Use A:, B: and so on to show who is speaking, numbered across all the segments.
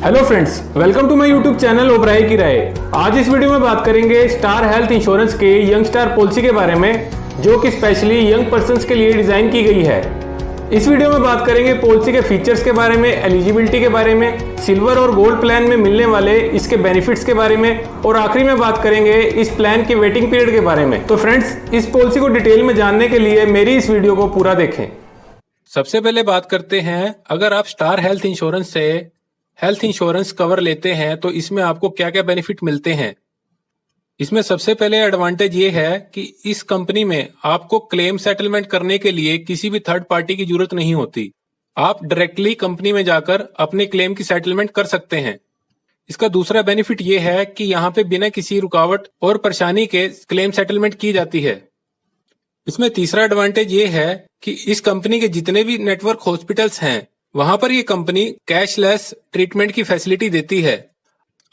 A: Hello friends, welcome to my YouTube channel Oberoi की राय। आज इस वीडियो में बात करेंगे स्टार हेल्थ इंश्योरेंस के यंग स्टार पॉलिसी के बारे में, जो कि स्पेशली यंग पर्संस के लिए डिजाइन की गई है। इस वीडियो में बात करेंगे पॉलिसी के फीचर्स के बारे में, एलिजिबिलिटी के बारे में, सिल्वर और गोल्ड प्लान में मिलने वाले इसके बेनिफिट्स के बारे में, और आखिरी में बात करेंगे इस प्लान के वेटिंग पीरियड के बारे में। तो फ्रेंड्स, इस पॉलिसी को डिटेल में जानने के लिए मेरी इस वीडियो को पूरा देखें।
B: सबसे पहले बात करते हैं, अगर आप स्टार हेल्थ इंश्योरेंस से हेल्थ इंश्योरेंस कवर लेते हैं तो इसमें आपको क्या क्या बेनिफिट मिलते हैं। इसमें सबसे पहले एडवांटेज ये है कि इस कंपनी में आपको क्लेम सेटलमेंट करने के लिए किसी भी थर्ड पार्टी की जरूरत नहीं होती। आप डायरेक्टली कंपनी में जाकर अपने क्लेम की सेटलमेंट कर सकते हैं। इसका दूसरा बेनिफिट ये है कि यहाँ पे बिना किसी रुकावट और परेशानी के क्लेम सेटलमेंट की जाती है। इसमें तीसरा एडवांटेज ये है कि इस कंपनी के जितने भी नेटवर्क हॉस्पिटल्स हैं वहां पर ये कंपनी कैशलेस ट्रीटमेंट की फैसिलिटी देती है।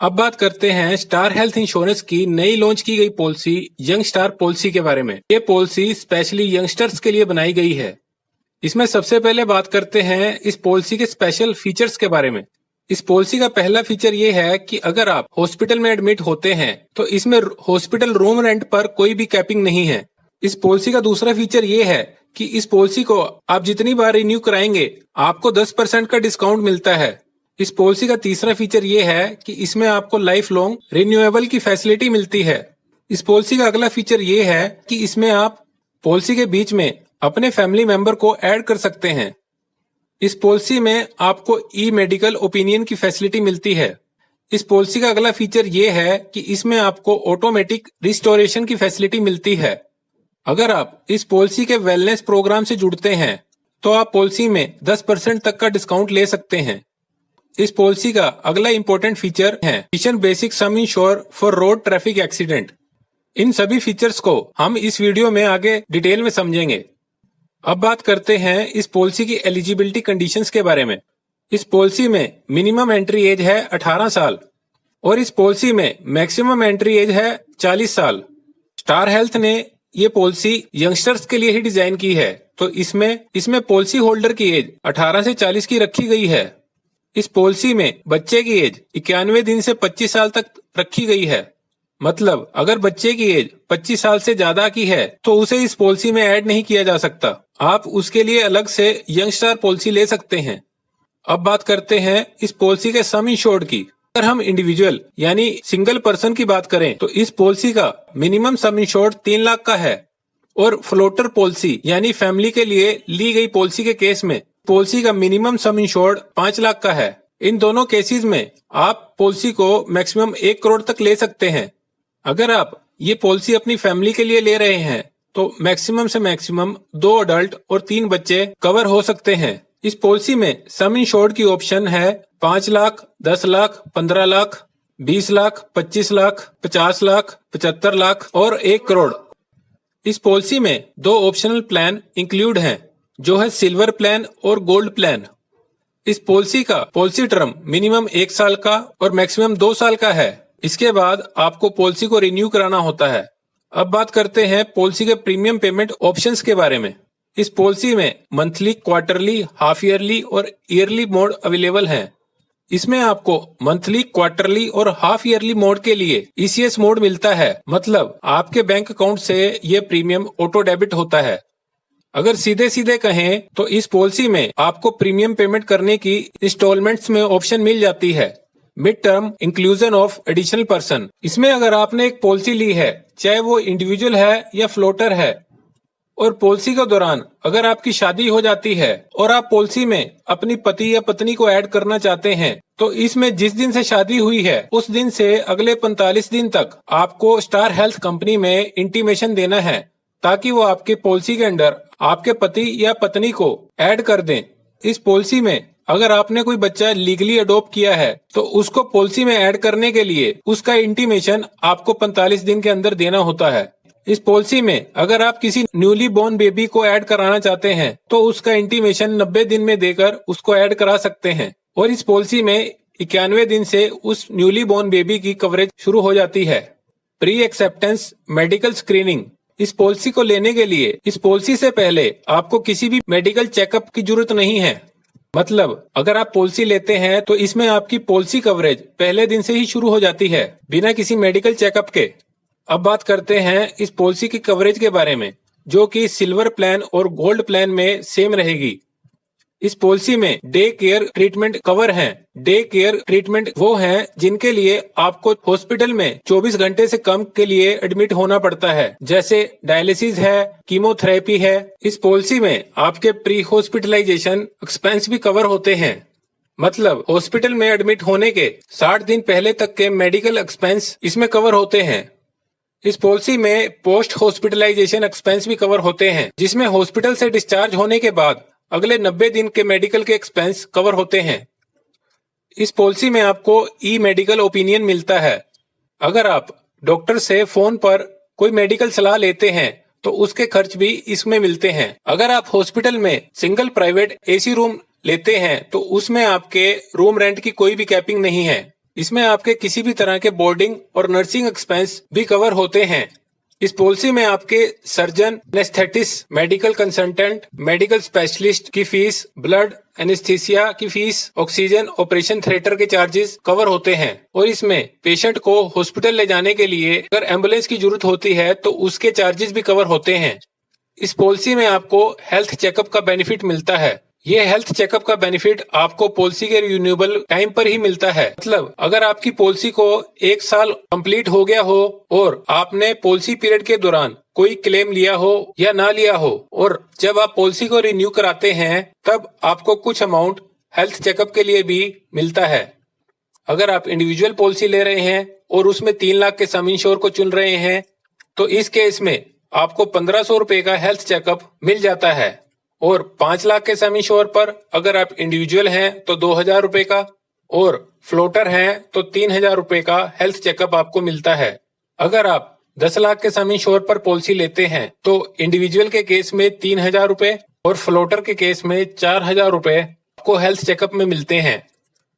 B: अब बात करते हैं स्टार हेल्थ इंश्योरेंस की नई लॉन्च की गई पॉलिसी यंग स्टार पॉलिसी के बारे में। ये पॉलिसी स्पेशली यंगस्टर्स के लिए बनाई गई है। इसमें सबसे पहले बात करते हैं इस पॉलिसी के स्पेशल फीचर्स के बारे में। इस पॉलिसी का पहला फीचर ये है कि अगर आप हॉस्पिटल में एडमिट होते हैं तो इसमें हॉस्पिटल रूम रेंट पर कोई भी कैपिंग नहीं है। इस पॉलिसी का दूसरा फीचर ये है कि इस पॉलिसी को आप जितनी बार रिन्यू कराएंगे आपको 10% का डिस्काउंट मिलता है। इस पॉलिसी का तीसरा फीचर ये है कि इसमें आपको लाइफ लॉन्ग रिन्यूएबल की फैसिलिटी मिलती है। इस पॉलिसी का अगला फीचर ये है कि इसमें आप पॉलिसी के बीच में अपने फैमिली मेंबर को ऐड कर सकते हैं। इस पॉलिसी में आपको ई मेडिकल ओपिनियन की फैसिलिटी मिलती है। इस पॉलिसी का अगला फीचर ये है कि इसमें आपको ऑटोमेटिक रिस्टोरेशन की फैसिलिटी मिलती है। अगर आप इस पॉलिसी के वेलनेस प्रोग्राम से जुड़ते हैं तो आप पॉलिसी में 10% तक का डिस्काउंट ले सकते हैं। इस पॉलिसी का अगला इंपॉर्टेंट फीचर है mission basic sum insure for road traffic accident. इन सभी फीचर्स को हम इस वीडियो में आगे डिटेल में समझेंगे। अब बात करते हैं इस पॉलिसी की एलिजिबिलिटी कंडीशंस के बारे में। इस पॉलिसी में मिनिमम एंट्री एज है 18 साल और इस पॉलिसी में मैक्सिमम एंट्री एज है 40 साल। स्टार हेल्थ ने ये पॉलिसी यंगस्टर्स के लिए ही डिजाइन की है, तो इसमें पॉलिसी होल्डर की एज 18 से 40 की रखी गई है। इस पॉलिसी में बच्चे की एज 91 दिन से 25 साल तक रखी गई है। मतलब अगर बच्चे की एज 25 साल से ज्यादा की है तो उसे इस पॉलिसी में ऐड नहीं किया जा सकता। आप उसके लिए अलग से यंगस्टर पॉलिसी ले सकते हैं। अब बात करते हैं इस पॉलिसी के सम इंश्योर्ड की। अगर हम इंडिविजुअल यानी सिंगल पर्सन की बात करें तो इस पॉलिसी का मिनिमम सम इंश्योर्ड 3 लाख का है और फ्लोटर पॉलिसी यानी फैमिली के लिए ली गई पॉलिसी के केस में पॉलिसी का मिनिमम सम इंश्योर्ड 5 लाख का है। इन दोनों केसेस में आप पॉलिसी को मैक्सिमम 1 करोड़ तक ले सकते हैं। अगर आप ये पॉलिसी अपनी फैमिली के लिए ले रहे हैं तो मैक्सिमम से मैक्सिमम 2 अडल्ट और 3 बच्चे कवर हो सकते हैं। इस पॉलिसी में सम इंश्योर्ड की ऑप्शन है 5 लाख, 10 लाख, 15 लाख, 20 लाख, 25 लाख, 50 लाख, 75 लाख और 1 करोड़। इस पॉलिसी में 2 ऑप्शनल प्लान इंक्लूड हैं, जो है सिल्वर प्लान और गोल्ड प्लान। इस पॉलिसी का पॉलिसी टर्म मिनिमम 1 साल का और मैक्सिमम 2 साल का है। इसके बाद आपको पॉलिसी को रिन्यू कराना होता है। अब बात करते हैं पॉलिसी के प्रीमियम पेमेंट ऑप्शंस के बारे में। इस पॉलिसी में मंथली, क्वार्टरली, हाफ ईयरली और ईयरली मोड अवेलेबल हैं। इसमें आपको मंथली, क्वार्टरली और हाफ ईयरली मोड के लिए ईसीएस मोड मिलता है। मतलब आपके बैंक अकाउंट से ये प्रीमियम ऑटो डेबिट होता है। अगर सीधे सीधे कहें तो इस पॉलिसी में आपको प्रीमियम पेमेंट करने की इंस्टॉलमेंट्स में ऑप्शन मिल जाती है। Mid term inclusion of additional person. इसमें अगर आपने एक पॉलिसी ली है, चाहे वो इंडिविजुअल है या फ्लोटर है, और पॉलिसी के दौरान अगर आपकी शादी हो जाती है और आप पॉलिसी में अपनी पति या पत्नी को ऐड करना चाहते हैं तो इसमें जिस दिन से शादी हुई है उस दिन से अगले 45 दिन तक आपको स्टार हेल्थ कंपनी में इंटीमेशन देना है, ताकि वो आपके पॉलिसी के अंडर आपके पति या पत्नी को ऐड कर दें। इस पॉलिसी में अगर आपने कोई बच्चा लीगली अडॉप्ट किया है तो उसको पॉलिसी में ऐड करने के लिए उसका इंटीमेशन आपको 45 दिन के अंदर देना होता है। इस पॉलिसी में अगर आप किसी न्यूली बोर्न बेबी को ऐड कराना चाहते हैं तो उसका इंटीमेशन 90 दिन में देकर उसको ऐड करा सकते हैं और इस पॉलिसी में 91 दिन से उस न्यूली बोर्न बेबी की कवरेज शुरू हो जाती है। Pre acceptance medical screening. इस पॉलिसी को लेने के लिए इस पॉलिसी से पहले आपको किसी भी मेडिकल चेकअप की जरूरत नहीं है। मतलब अगर आप पॉलिसी लेते हैं तो इसमें आपकी पॉलिसी कवरेज पहले दिन से ही शुरू हो जाती है बिना किसी मेडिकल चेकअप के। अब बात करते हैं इस पॉलिसी की कवरेज के बारे में, जो कि सिल्वर प्लान और गोल्ड प्लान में सेम रहेगी। इस पॉलिसी में डे केयर ट्रीटमेंट कवर हैं। डे केयर ट्रीटमेंट वो हैं जिनके लिए आपको हॉस्पिटल में 24 घंटे से कम के लिए एडमिट होना पड़ता है, जैसे डायलिसिस है, कीमोथेरेपी है। इस पॉलिसी में आपके प्री हॉस्पिटलाइजेशन एक्सपेंस भी कवर होते हैं। मतलब हॉस्पिटल में एडमिट होने के 60 दिन पहले तक के मेडिकल एक्सपेंस इसमें कवर होते हैं। इस पॉलिसी में पोस्ट हॉस्पिटलाइजेशन एक्सपेंस भी कवर होते हैं, जिसमें हॉस्पिटल से डिस्चार्ज होने के बाद अगले 90 दिन के मेडिकल के एक्सपेंस कवर होते हैं। इस पॉलिसी में आपको ई मेडिकल ओपिनियन मिलता है। अगर आप डॉक्टर से फोन पर कोई मेडिकल सलाह लेते हैं तो उसके खर्च भी इसमें मिलते हैं। अगर आप हॉस्पिटल में सिंगल प्राइवेट एसी रूम लेते हैं तो उसमें आपके रूम रेंट की कोई भी कैपिंग नहीं है। इसमें आपके किसी भी तरह के बोर्डिंग और नर्सिंग एक्सपेंस भी कवर होते हैं। इस पॉलिसी में आपके surgeon, anaesthetist, medical consultant, medical specialist की फीस, ब्लड एनेस्थीसिया की फीस, ऑक्सीजन ऑपरेशन थिएटर के चार्जेस कवर होते हैं। और इसमें पेशेंट को हॉस्पिटल ले जाने के लिए अगर एम्बुलेंस की जरूरत होती है तो उसके चार्जेस भी कवर होते हैं। इस पॉलिसी में आपको हेल्थ चेकअप का बेनिफिट मिलता है। ये हेल्थ चेकअप का बेनिफिट आपको पॉलिसी के रिन्यूएबल टाइम पर ही मिलता है। मतलब अगर आपकी पॉलिसी को 1 साल कंप्लीट हो गया हो और आपने पॉलिसी पीरियड के दौरान कोई क्लेम लिया हो या ना लिया हो, और जब आप पॉलिसी को रिन्यू कराते हैं तब आपको कुछ अमाउंट हेल्थ चेकअप के लिए भी मिलता है। अगर आप इंडिविजुअल पॉलिसी ले रहे हैं और उसमें 3 लाख के सम इंश्योर को चुन रहे हैं तो इस केस में आपको 1500 रुपए का हेल्थ चेकअप मिल जाता है। और 5 लाख के सम इंश्योर पर अगर आप इंडिविजुअल हैं तो 2000 रुपए का, और फ्लोटर हैं तो 3000 रुपए का हेल्थ चेकअप आपको मिलता है। अगर आप 10 लाख के सम इंश्योर पर पॉलिसी लेते हैं तो इंडिविजुअल के केस में 3000 रुपए और फ्लोटर के केस में 4000 रुपए आपको हेल्थ चेकअप में मिलते हैं।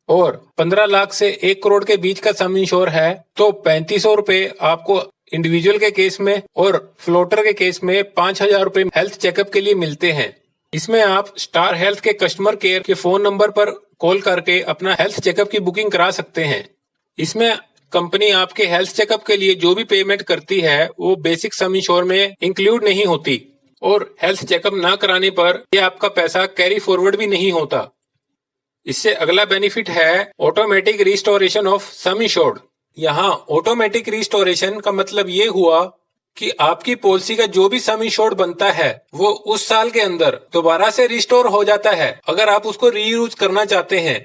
B: और 15 लाख से 1 करोड़ के बीच का सम इंश्योर है तो 3500 रुपए आपको इंडिविजुअल के केस में और फ्लोटर के केस में 5000 रुपए हेल्थ चेकअप के लिए मिलते हैं। इसमें आप स्टार हेल्थ के कस्टमर केयर के फोन नंबर पर कॉल करके अपना हेल्थ चेकअप की बुकिंग करा सकते हैं। इसमें कंपनी आपके हेल्थ चेकअप के लिए जो भी पेमेंट करती है वो बेसिक सम इंश्योर में इंक्लूड नहीं होती, और हेल्थ चेकअप ना कराने पर ये आपका पैसा कैरी फॉरवर्ड भी नहीं होता। इससे अगला बेनिफिट है automatic restoration of some insured. यहाँ ऑटोमेटिक रिस्टोरेशन का मतलब ये हुआ कि आपकी पॉलिसी का जो भी सम इंश्योर्ड बनता है वो उस साल के अंदर दोबारा से रिस्टोर हो जाता है अगर आप उसको रीयूज करना चाहते हैं।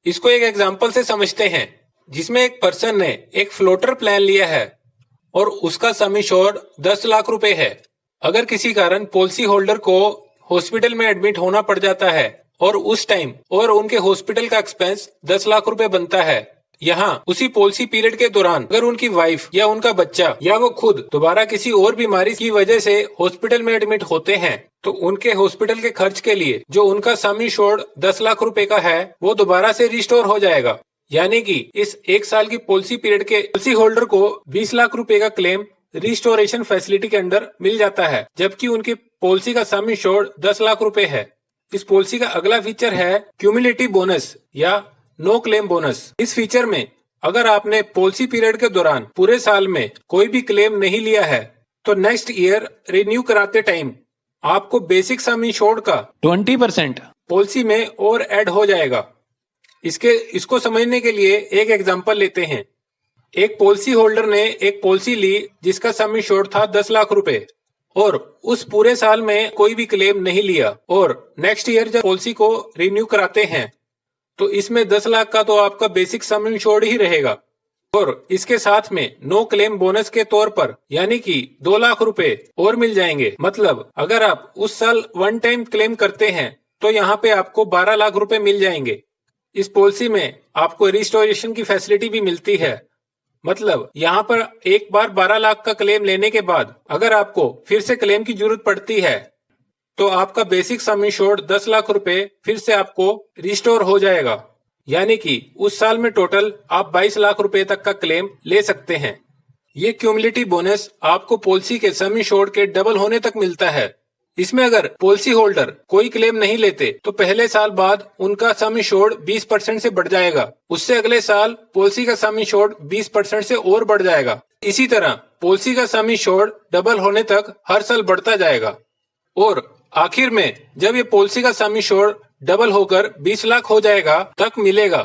B: इसको एक एग्जांपल से समझते हैं, जिसमें एक पर्सन ने एक फ्लोटर प्लान लिया है और उसका सम इंश्योर्ड 10 लाख रुपए है। अगर किसी कारण पॉलिसी होल्डर को हॉस्पिटल में एडमिट होना पड़ जाता है और उस टाइम और उनके हॉस्पिटल का एक्सपेंस 10 लाख रुपए बनता है, यहाँ उसी पॉलिसी पीरियड के दौरान अगर उनकी वाइफ या उनका बच्चा या वो खुद दोबारा किसी और बीमारी की वजह से हॉस्पिटल में एडमिट होते हैं तो उनके हॉस्पिटल के खर्च के लिए जो उनका सम इंश्योर्ड 10 लाख रुपए का है वो दोबारा से रिस्टोर हो जाएगा। यानी कि इस 1 साल की पॉलिसी पीरियड के पॉलिसी होल्डर को 20 लाख रुपए का क्लेम रिस्टोरेशन फैसिलिटी के अंडर मिल जाता है, जबकि उनकी पॉलिसी का सम इंश्योर्ड 10 लाख रुपए है। इस पॉलिसी का अगला फीचर है क्यूमुलेटिव बोनस या नो क्लेम बोनस। इस फीचर में अगर आपने पॉलिसी पीरियड के दौरान पूरे साल में कोई भी क्लेम नहीं लिया है तो नेक्स्ट ईयर रिन्यू कराते टाइम आपको बेसिक सम इंश्योर्ड का 20% पॉलिसी में और ऐड हो जाएगा। इसको समझने के लिए एक एग्जांपल लेते हैं। एक पॉलिसी होल्डर ने एक पॉलिसी ली जिसका सम इंश्योर्ड था 10 लाख रुपए और उस पूरे साल में कोई भी क्लेम नहीं लिया, और नेक्स्ट ईयर जब पॉलिसी को रिन्यू कराते हैं तो इसमें 10 लाख का तो आपका बेसिक सम इंश्योर्ड ही रहेगा, और इसके साथ में नो क्लेम बोनस के तौर पर यानी कि 2 लाख रुपए और मिल जाएंगे। मतलब अगर आप उस साल 1 टाइम क्लेम करते हैं तो यहाँ पे आपको 12 लाख रुपए मिल जाएंगे। इस पॉलिसी में आपको रिस्टोरेशन की फैसिलिटी भी मिलती है। मतलब यहाँ पर एक बार 12 लाख का क्लेम लेने के बाद अगर आपको फिर से क्लेम की जरूरत पड़ती है तो आपका बेसिक सम इंश्योर्ड 10 लाख रुपए फिर से आपको रिस्टोर हो जाएगा। यानी कि उस साल में टोटल आप 22 लाख रुपए तक का क्लेम ले सकते हैं। ये क्यूमुलेटिव बोनस आपको पॉलिसी के सम इंश्योर्ड के डबल होने तक मिलता है। इसमें अगर पॉलिसी होल्डर कोई क्लेम नहीं लेते तो पहले साल बाद उनका सम इंश्योर्ड 20% से बढ़ जाएगा। उससे अगले साल पॉलिसी का सम इंश्योर्ड 20% से और बढ़ जाएगा। इसी तरह पॉलिसी का सम इंश्योर्ड डबल होने तक हर साल बढ़ता जाएगा और आखिर में जब ये पॉलिसी का सम इंश्योर्ड डबल होकर 20 लाख हो जाएगा तक मिलेगा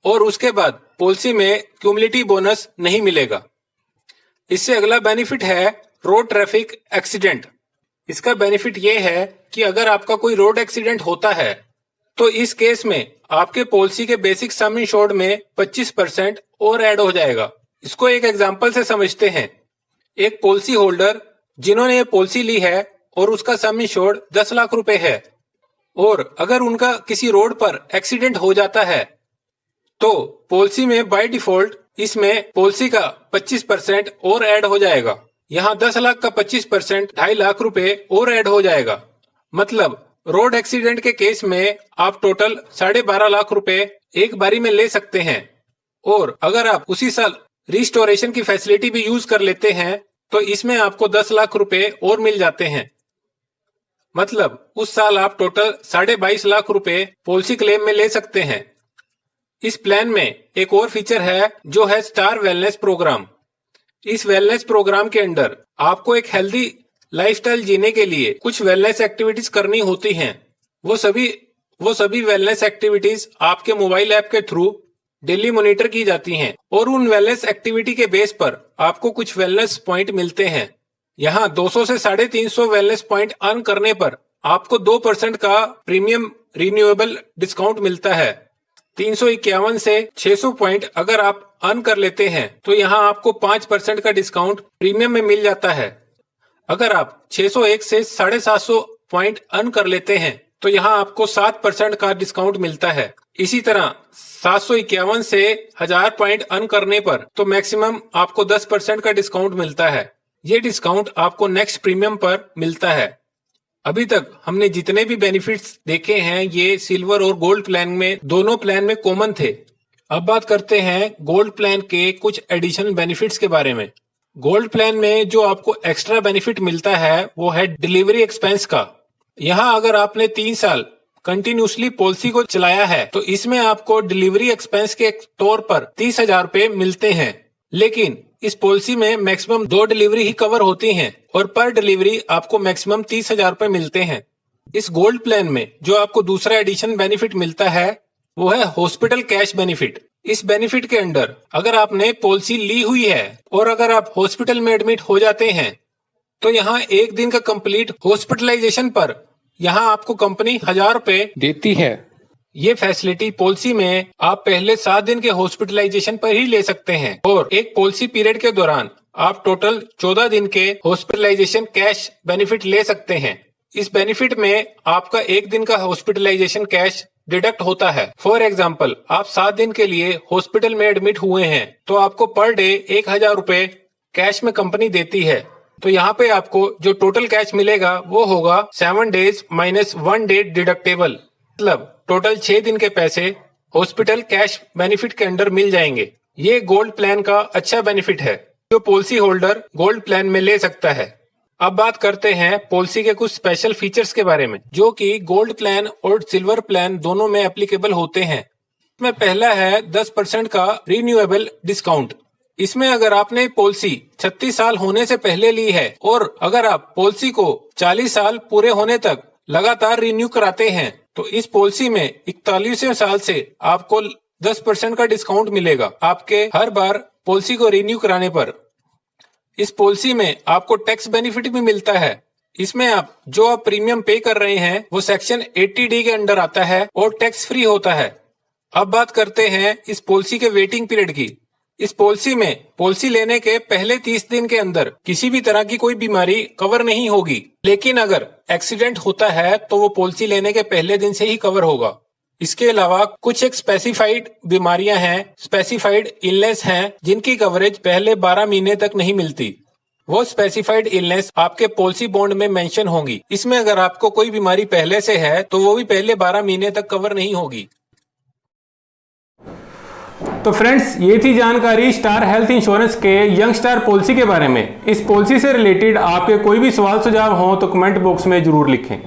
B: और उसके बाद पॉलिसी में क्यूमुलेटिव बोनस नहीं मिलेगा। इससे अगला बेनिफिट है रोड ट्रैफिक एक्सीडेंट। इसका बेनिफिट ये है कि अगर आपका कोई रोड एक्सीडेंट होता है तो इस केस में आपके पॉलिसी के बेसिक सम इंश्योर्ड में 25% और ऐड हो जाएगा। इसको एक एग्जांपल से समझते हैं। एक पॉलिसी होल्डर जिन्होंने ये पॉलिसी ली है और उसका सम इंश्योर्ड 10 लाख रुपए है और अगर उनका किसी रोड पर एक्सीडेंट हो जाता है तो पॉलिसी में बाय डिफॉल्ट इसमें पॉलिसी का 25% और ऐड हो जाएगा। यहाँ 10 लाख का 25% 2.5 लाख रुपए और ऐड हो जाएगा। मतलब रोड एक्सीडेंट के केस में आप टोटल 12.5 लाख रुपए एक बारी में ले सकते हैं और अगर आप उसी साल रिस्टोरेशन की फैसिलिटी भी यूज कर लेते हैं तो इसमें आपको 10 लाख रुपए और मिल जाते हैं। मतलब उस साल आप टोटल 22.5 लाख रुपए पॉलिसी क्लेम में ले सकते हैं। इस प्लान में एक और फीचर है जो है स्टार वेलनेस प्रोग्राम। इस वेलनेस प्रोग्राम के अंडर आपको एक हेल्दी लाइफस्टाइल जीने के लिए कुछ वेलनेस एक्टिविटीज करनी होती हैं। वो सभी वेलनेस एक्टिविटीज आपके मोबाइल ऐप के थ्रू डेली मॉनिटर की जाती हैं और उन वेलनेस एक्टिविटी के बेस पर आपको कुछ वेलनेस पॉइंट मिलते हैं। यहाँ 200 से 350 वेलनेस पॉइंट अर्न करने पर आपको 2% का प्रीमियम रिन्यूएबल डिस्काउंट मिलता है। 351 से 600 पॉइंट अगर आप अर्न कर लेते हैं तो यहाँ आपको 5% का डिस्काउंट प्रीमियम में मिल जाता है। अगर आप 601 से 750 पॉइंट अर्न कर लेते हैं तो यहाँ आपको 7% का डिस्काउंट मिलता है। इसी तरह 751 से 1000 पॉइंट अर्न करने पर तो मैक्सिमम आपको 10% का डिस्काउंट मिलता है। ये डिस्काउंट आपको नेक्स्ट प्रीमियम पर मिलता है। अभी तक हमने जितने भी बेनिफिट्स देखे हैं ये सिल्वर और गोल्ड प्लान में दोनों प्लान में कॉमन थे। अब बात करते हैं गोल्ड प्लान के कुछ एडिशनल बेनिफिट्स के बारे में। गोल्ड प्लान में जो आपको एक्स्ट्रा बेनिफिट मिलता है वो है डिलीवरी एक्सपेंस का। यहाँ अगर आपने 3 साल कंटिन्यूसली पॉलिसी को चलाया है तो इसमें आपको डिलीवरी एक्सपेंस के तौर पर 30,000 रुपए मिलते हैं। लेकिन इस पॉलिसी में मैक्सिमम 2 डिलीवरी ही कवर होती हैं और पर डिलीवरी आपको मैक्सिमम 30,000 रुपए मिलते हैं। इस गोल्ड प्लान में जो आपको दूसरा एडिशन बेनिफिट मिलता है वो है हॉस्पिटल कैश बेनिफिट। इस बेनिफिट के अंडर अगर आपने पॉलिसी ली हुई है और अगर आप हॉस्पिटल में एडमिट हो जाते हैं तो यहाँ 1 दिन का कंप्लीट हॉस्पिटलाइजेशन पर यहाँ आपको कंपनी 1000 रुपए देती है। ये फैसिलिटी पॉलिसी में आप पहले 7 दिन के हॉस्पिटलाइजेशन पर ही ले सकते हैं और एक पॉलिसी पीरियड के दौरान आप टोटल 14 दिन के हॉस्पिटलाइजेशन कैश बेनिफिट ले सकते हैं। इस बेनिफिट में आपका 1 दिन का हॉस्पिटलाइजेशन कैश डिडक्ट होता है। फॉर एग्जाम्पल आप 7 दिन के लिए हॉस्पिटल में एडमिट हुए हैं तो आपको पर डे 1000 रुपए कैश में कंपनी देती है। तो यहाँ पे आपको जो टोटल कैश मिलेगा वो होगा 7 days - 1 day डिडक्टेबल। मतलब टोटल 6 दिन के पैसे हॉस्पिटल कैश बेनिफिट के अंडर मिल जाएंगे। ये गोल्ड प्लान का अच्छा बेनिफिट है जो पॉलिसी होल्डर गोल्ड प्लान में ले सकता है। अब बात करते हैं पॉलिसी के कुछ स्पेशल फीचर्स के बारे में जो कि गोल्ड प्लान और सिल्वर प्लान दोनों में एप्लीकेबल होते हैं। इसमें पहला है 10% का रिन्यूएबल डिस्काउंट। इसमें अगर आपने पॉलिसी 36 साल होने से पहले ली है और अगर आप पॉलिसी को 40 साल पूरे होने तक लगातार रिन्यू कराते हैं तो इस पॉलिसी में 41वें साल से आपको 10% का डिस्काउंट मिलेगा आपके हर बार पॉलिसी को रिन्यू कराने पर। इस पॉलिसी में आपको टैक्स बेनिफिट भी मिलता है। इसमें आप प्रीमियम पे कर रहे हैं वो सेक्शन 80D के अंडर आता है और टैक्स फ्री होता है। अब बात करते हैं इस पॉलिसी के वेटिंग पीरियड की। इस पॉलिसी में पॉलिसी लेने के पहले 30 दिन के अंदर किसी भी तरह की कोई बीमारी कवर नहीं होगी, लेकिन अगर एक्सीडेंट होता है तो वो पॉलिसी लेने के पहले दिन से ही कवर होगा। इसके अलावा कुछ एक स्पेसिफाइड बीमारियां हैं, स्पेसिफाइड इलनेस हैं जिनकी कवरेज पहले 12 महीने तक नहीं मिलती। वो स्पेसिफाइड इलनेस आपके पॉलिसी बॉन्ड में मेंशन होंगी। इसमें अगर आपको कोई बीमारी पहले से है तो वो भी पहले 12 महीने तक कवर नहीं होगी।
A: तो फ्रेंड्स, ये थी जानकारी स्टार हेल्थ इंश्योरेंस के यंग स्टार पॉलिसी के बारे में। इस पॉलिसी से रिलेटेड आपके कोई भी सवाल सुझाव हो तो कमेंट बॉक्स में जरूर लिखें।